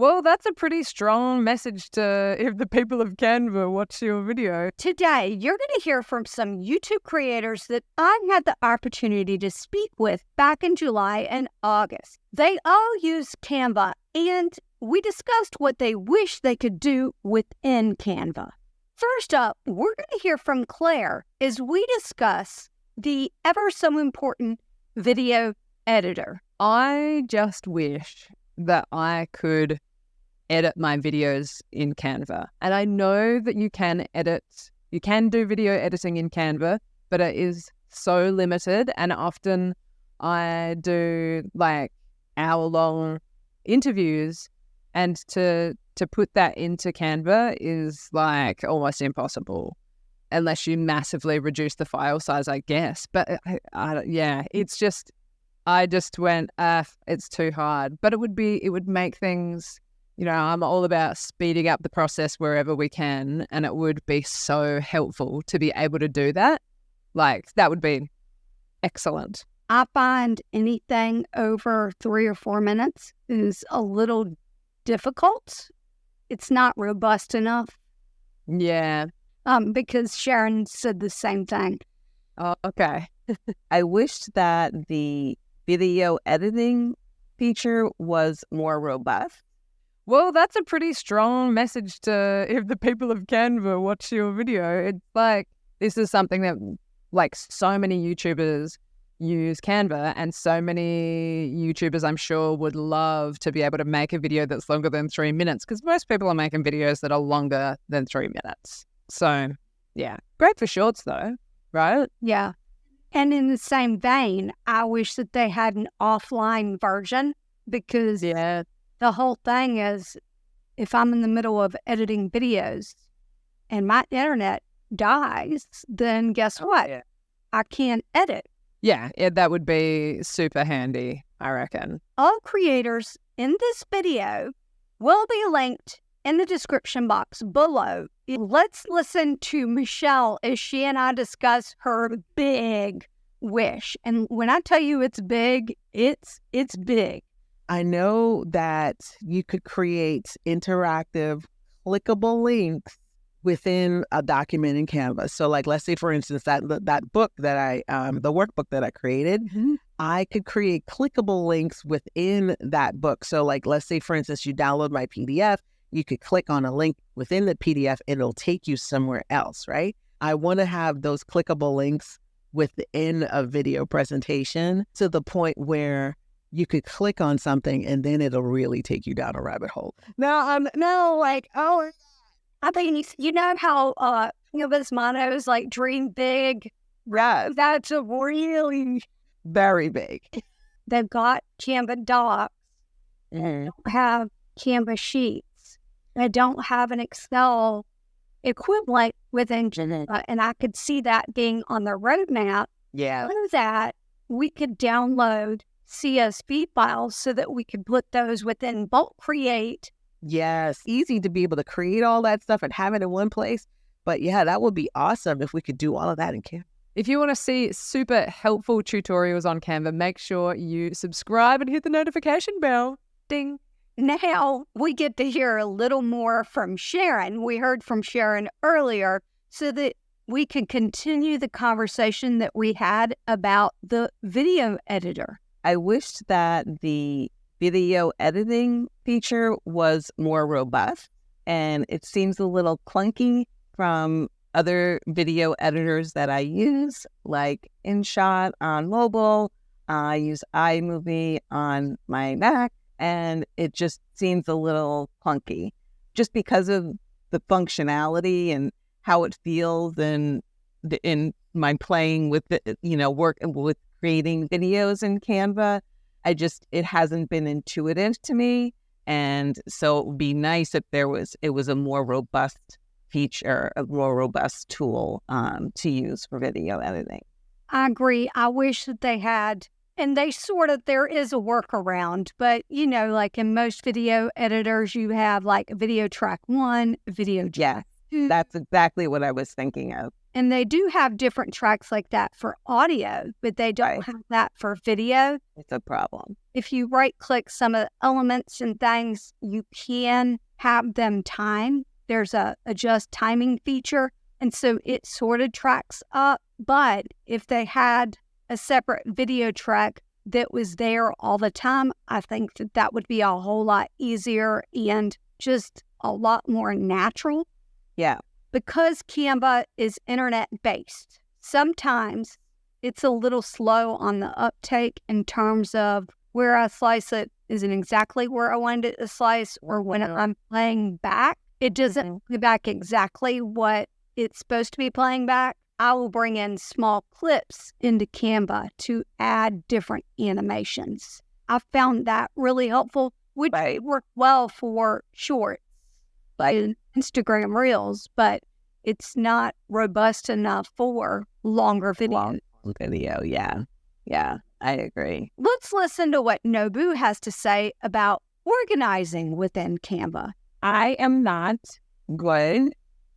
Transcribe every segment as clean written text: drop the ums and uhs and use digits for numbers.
Well, that's a pretty strong message to if the people of Canva watch your video. Today, you're going to hear from some YouTube creators that I had the opportunity to speak with back in July and August. They all use Canva, and we discussed what they wish they could do within Canva. First up, we're going to hear from Claire as we discuss the ever so important video editor. I just wish that I could edit my videos in Canva. And I know that you can do video editing in Canva, but it is so limited. And often I do like hour-long interviews, and to put that into Canva is like almost impossible unless you massively reduce the file size, I guess. But I just went, it's too hard. But it would make things, I'm all about speeding up the process wherever we can. And it would be so helpful to be able to do that. Like, that would be excellent. I find anything over 3 or 4 minutes is a little difficult. It's not robust enough. Yeah. Because Sharon said the same thing. Oh, okay. I wished that the video editing feature was more robust. Well, that's a pretty strong message to if the people of Canva watch your video. It's like, this is something that like so many YouTubers use Canva, and so many YouTubers I'm sure would love to be able to make a video that's longer than 3 minutes, because most people are making videos that are longer than 3 minutes. So yeah, great for shorts though, right? Yeah. And in the same vein, I wish that they had an offline version, because the whole thing is, if I'm in the middle of editing videos and my internet dies, then guess what? Yeah. I can't edit. Yeah, that would be super handy, I reckon. All creators in this video will be linked in the description box below. Let's listen to Michelle as she and I discuss her big wish. And when I tell you it's big, it's big. I know that you could create interactive, clickable links within a document in Canva. So like, let's say, for instance, that book that the workbook that I created, I could create clickable links within that book. So like, let's say, for instance, you download my PDF, you could click on a link within the PDF, and it'll take you somewhere else, right? I want to have those clickable links within a video presentation to the point where you could click on something and then it'll really take you down a rabbit hole. I think you know how this motto is like dream big. Right. That's a really very big. They've got Canva docs. They don't have Canva sheets. They don't have an Excel equivalent within Canva, and I could see that being on the roadmap. Yeah. So that we could download CSV files so that we could put those within Bulk Create. Yes, easy to be able to create all that stuff and have it in one place. But yeah, that would be awesome if we could do all of that in Canva. If you want to see super helpful tutorials on Canva, make sure you subscribe and hit the notification bell. Ding. Now we get to hear a little more from Sharon. We heard from Sharon earlier so that we can continue the conversation that we had about the video editor. I wished that the video editing feature was more robust, and it seems a little clunky from other video editors that I use, like InShot on mobile. I use iMovie on my Mac, and it just seems a little clunky just because of the functionality and how it feels in my playing with work with creating videos in Canva. It hasn't been intuitive to me. And so it would be nice if it was a more robust feature, a more robust tool to use for video editing. I agree. I wish that they had, and there is a workaround, but like in most video editors, you have like video track 1, video track 2. That's exactly what I was thinking of. And they do have different tracks like that for audio, but they don't have that for video. It's a problem. If you right-click some of the elements and things, you can have them time. There's a adjust timing feature, and so it sort of tracks up. But if they had a separate video track that was there all the time, I think that would be a whole lot easier and just a lot more natural. Yeah. Because Canva is internet-based, sometimes it's a little slow on the uptake in terms of where I slice it isn't exactly where I wanted it to slice, or when I'm playing back, it doesn't play back exactly what it's supposed to be playing back. I will bring in small clips into Canva to add different animations. I found that really helpful, which worked well for shorts, like Instagram Reels, but it's not robust enough for longer video. Yeah, I agree. Let's listen to what Nobu has to say about organizing within Canva. I am not good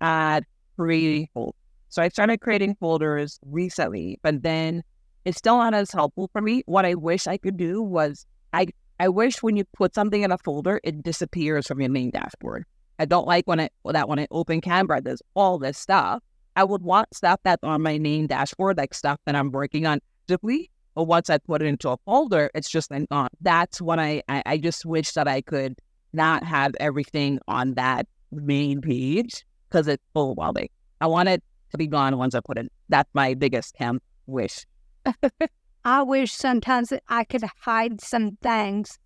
at creating folders. So I started creating folders recently, but then it's still not as helpful for me. What I wish I could do was, I wish when you put something in a folder, it disappears from your main dashboard. I don't like when I open Canva, there's all this stuff. I would want stuff that's on my main dashboard, like stuff that I'm working on actively. But once I put it into a folder, it's just then gone. That's when I just wish that I could not have everything on that main page because it's overwhelming. I want it to be gone once I put it. That's my biggest wish. I wish sometimes that I could hide some things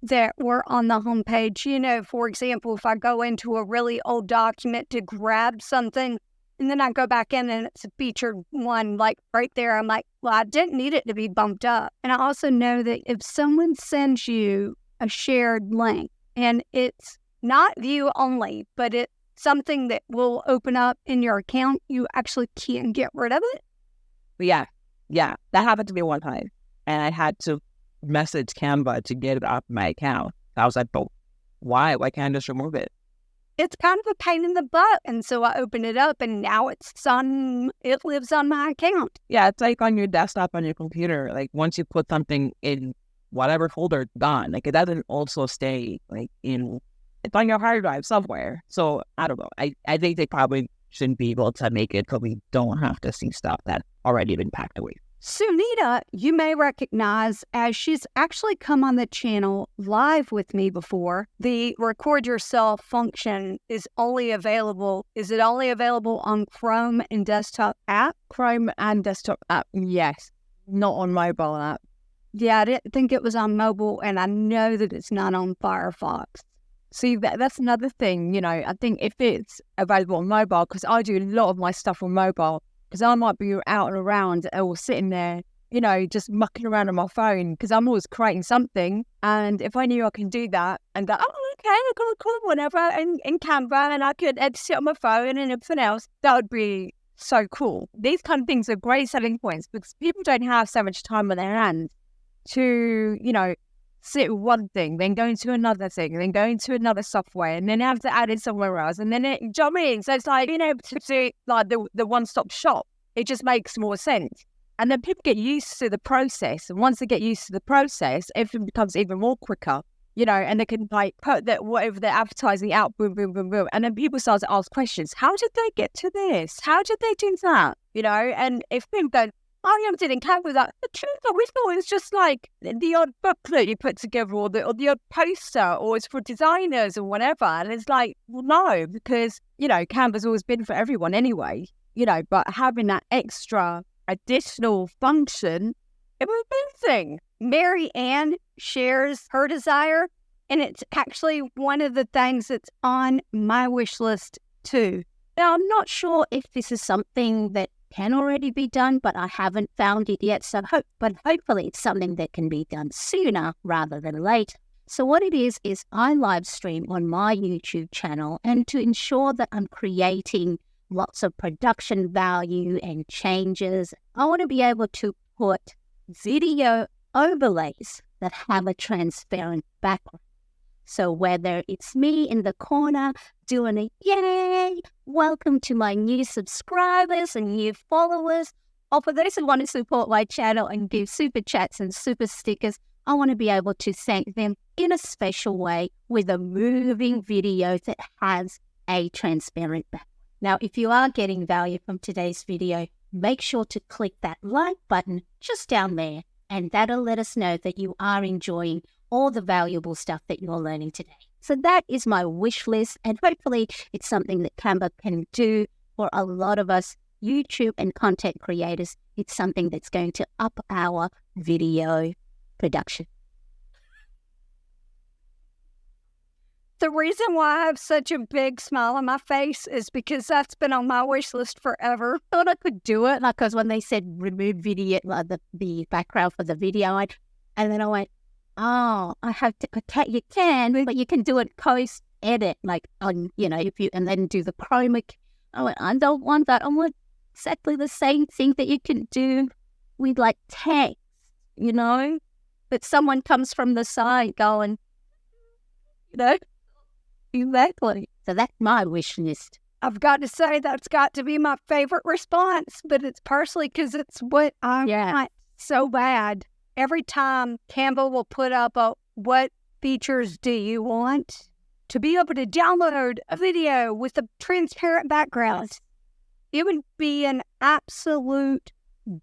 that were on the homepage. You know, for example, if I go into a really old document to grab something, and then I go back in and it's a featured one, like right there, I'm like, well, I didn't need it to be bumped up. And I also know that if someone sends you a shared link, and it's not view only, but it's something that will open up in your account, you actually can get rid of it. But yeah, that happened to me one time. And I had to message Canva to get it off my account. I was like, but why? Why can't I just remove it? It's kind of a pain in the butt. And so I opened it up and now it lives on my account. Yeah, it's like on your desktop, on your computer. Like once you put something in whatever folder, it's gone. Like it doesn't also stay it's on your hard drive somewhere. So I don't know. I think they probably shouldn't be able to make it so we don't have to see stuff that already been packed away. Sunita, you may recognize as she's actually come on the channel live with me before. The record yourself function is only available. Is it only available on Chrome and desktop app? Chrome and desktop app, yes. Not on mobile app. Yeah, I didn't think it was on mobile, and I know that it's not on Firefox. See, that's another thing, you know, I think if it's available on mobile, because I do a lot of my stuff on mobile, because I might be out and around or sitting there, you know, just mucking around on my phone, because I'm always creating something. And if I knew I can do that and go, oh, okay, I've got a cool whatever in Canva, and I could edit it on my phone and everything else, that would be so cool. These kind of things are great selling points because people don't have so much time on their hands to, you know, sit with one thing, then go into another thing, then go into another software, and then have to add it somewhere else. And then, do you know what I mean? So it's like being able to do like the one-stop shop. It just makes more sense. And then people get used to the process. And once they get used to the process, everything becomes even more quicker, you know, and they can like put that whatever they're advertising out, boom, boom, boom, boom. And then people start to ask questions. How did they get to this? How did they do that? You know, and if people go, oh, yeah, I didn't count with that. The truth of it all is just like the odd booklet you put together or the odd poster, or it's for designers or whatever. And it's like, well, no, because, you know, Canva's always been for everyone anyway, you know, but having that extra additional function, it was a thing. Mariane shares her desire, and it's actually one of the things that's on my wish list too. Now, I'm not sure if this is something that can already be done, but I haven't found it yet. But hopefully it's something that can be done sooner rather than later. So what it is I live stream on my YouTube channel, and to ensure that I'm creating lots of production value and changes, I want to be able to put video overlays that have a transparent background. So whether it's me in the corner doing a yay, welcome to my new subscribers and new followers, or for those who want to support my channel and give super chats and super stickers, I want to be able to thank them in a special way with a moving video that has a transparent background. Now, if you are getting value from today's video, make sure to click that like button just down there, and that'll let us know that you are enjoying all the valuable stuff that you're learning today. So that is my wish list, and hopefully it's something that Canva can do for a lot of us YouTube and content creators. It's something that's going to up our video production. The reason why I have such a big smile on my face is because that's been on my wish list forever. I thought I could do it, like, because when they said remove video, like the background for the video, and then I went, oh, I have to. Okay, you can, but you can do it post edit, like on, if you, and then do the chroma. I went, I don't want that. I want exactly the same thing that you can do with like text, but someone comes from the side going, exactly. So that's my wish list. I've got to say that's got to be my favorite response, but it's partially because it's what I want so bad. Every time Canva will put up what features do you want? To be able to download a video with a transparent background. It would be an absolute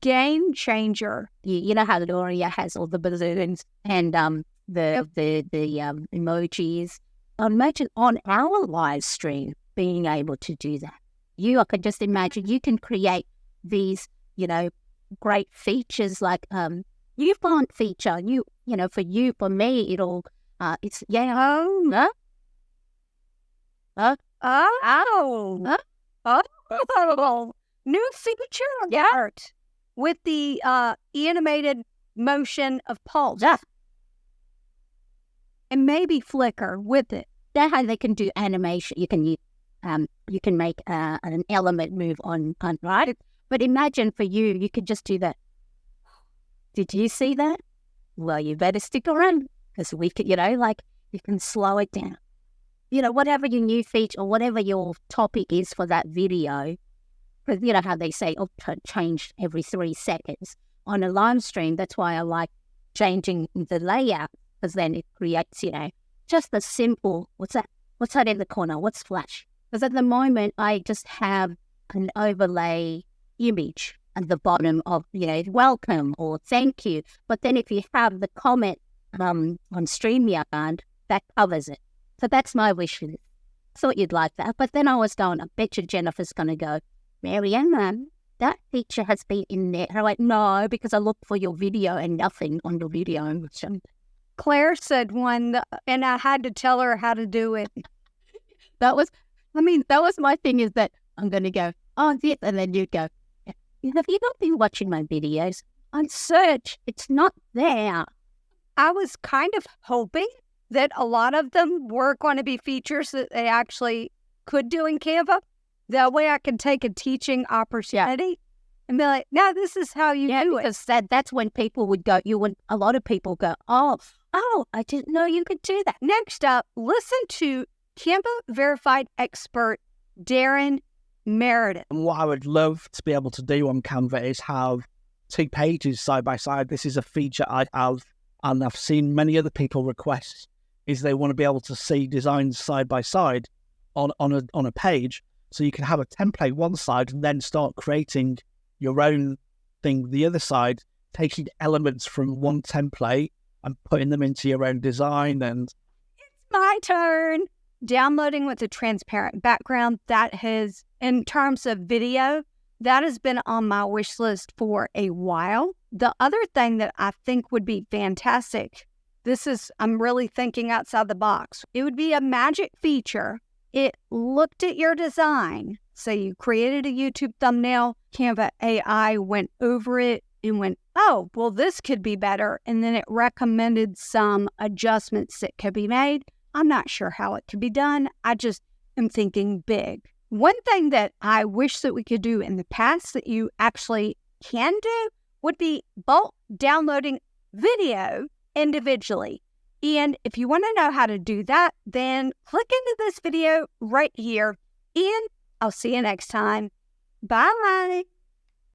game changer. You know how Doria has all the balloons and the emojis. Imagine on our live stream being able to do that. I could just imagine you can create these, great features like new font feature. For me, it'll it's new feature art with the animated motion of pulse. Yeah. And maybe flicker with it. That's how they can do animation. You can make an element move on, right? But imagine for you could just do that. Did you see that? Well, you better stick around because we could, you can slow it down. Whatever your new feature or whatever your topic is for that video, because how they say, change every 3 seconds. On a live stream, that's why I like changing the layout, because then it creates, just a simple, what's that? What's that in the corner? What's flash? Because at the moment, I just have an overlay image at the bottom of, welcome or thank you. But then if you have the comment on StreamYard, that covers it. So that's my wish list. Thought you'd like that. But then I was going, I bet you Jennifer's going to go, Mariane, that feature has been in there. I went, no, because I looked for your video and nothing on your video. Claire said one, and I had to tell her how to do it. That was my thing, is that I'm going to go, oh, this, and then you go, have you not been watching my videos? On search, it's not there. I was kind of hoping that a lot of them were going to be features that they actually could do in Canva. That way I could take a teaching opportunity and be like, no, this is how you do it. Because that's when people would go, a lot of people go, oh, I didn't know you could do that. Next up, listen to Canva verified expert Darren Meredith. And what I would love to be able to do on Canva is have 2 pages side by side. This is a feature I have, and I've seen many other people request, is they want to be able to see designs side by side on a page. So you can have a template one side and then start creating your own thing the other side, taking elements from one template and putting them into your own design. And it's my turn. Downloading with a transparent background, that has, in terms of video, that has been on my wish list for a while. The other thing that I think would be fantastic, I'm really thinking outside the box. It would be a magic feature. It looked at your design. So you created a YouTube thumbnail, Canva AI went over it and went, oh, well, this could be better. And then it recommended some adjustments that could be made. I'm not sure how it could be done. I just am thinking big. One thing that I wish that we could do in the past that you actually can do would be bulk downloading video individually. And if you want to know how to do that, then click into this video right here, and I'll see you next time. Bye.